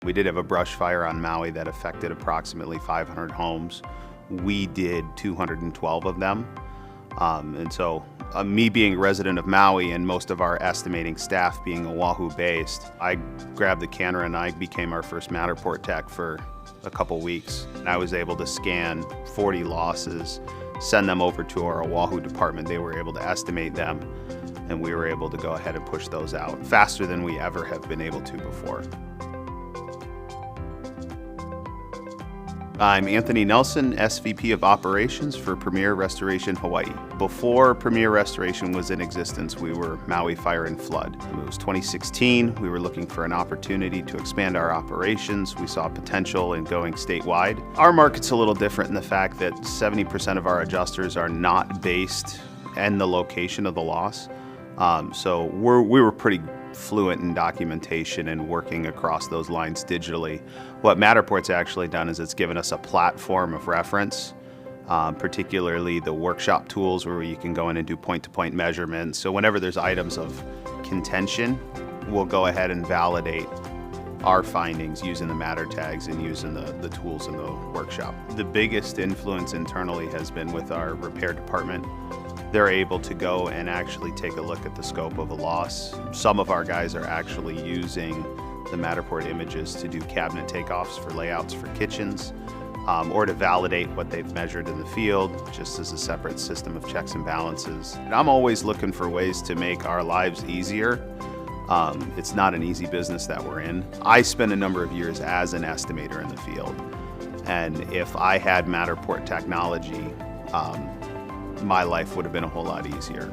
We did have a brush fire on Maui that affected approximately 500 homes. We did 212 of them. Me being a resident of Maui and most of our estimating staff being Oahu-based, I grabbed the camera and I became our first Matterport tech for a couple weeks. And I was able to scan 40 losses, send them over to our Oahu department. They were able to estimate them, and we were able to go ahead and push those out faster than we ever have been able to before. I'm Anthony Nelson, SVP of Operations for Premier Restoration Hawaii. Before Premier Restoration was in existence, we were Maui Fire and Flood. It was 2016. We were looking for an opportunity to expand our operations. We saw potential in going statewide. Our market's a little different in the fact that 70% of our adjusters are not based in the location of the loss. So we were pretty fluent in documentation and working across those lines digitally. What Matterport's actually done is it's given us a platform of reference, particularly the workshop tools where you can go in and do point-to-point measurements. So whenever there's items of contention, we'll go ahead and validate our findings using the Matter tags and using the tools in the workshop. The biggest influence internally has been with our repair department. They're able to go and actually take a look at the scope of a loss. Some of our guys are actually using the Matterport images to do cabinet takeoffs for layouts for kitchens, or to validate what they've measured in the field, just as a separate system of checks and balances. And I'm always looking for ways to make our lives easier. It's not an easy business that we're in. I spent a number of years as an estimator in the field, and if I had Matterport technology, my life would have been a whole lot easier.